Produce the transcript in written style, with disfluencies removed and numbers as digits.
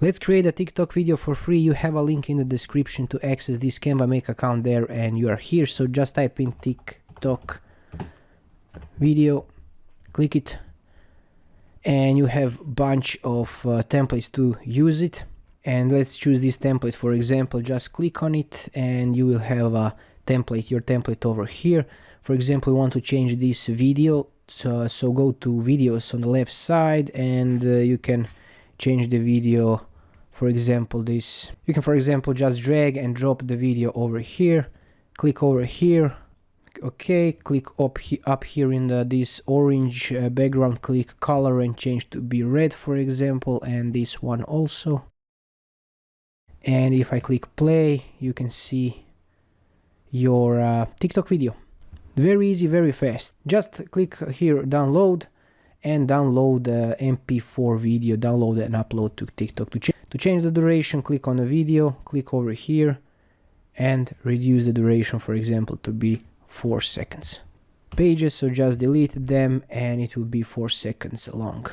Let's create a TikTok video for free. You have a link in the description to access this Canva, make account there, and you are here. So just type in TikTok video, click it, and you have bunch of templates to use it. And let's choose this template. For example, just click on it and you will have a template, your template over here. For example, we want to change this video, so go to videos on the left side, and you can change the video. For example, this, you can for example just drag and drop the video over here, click over here, okay, click up here in this orange background, click color and change to be red, for example, and this one also. And if I click play, you can see your TikTok video. Very easy, very fast. Just click here download and download the MP4 video, download and upload to TikTok. To change the duration, click on the video, click over here and reduce the duration, for example, to be 4 seconds. Pages, so just delete them and it will be 4 seconds long.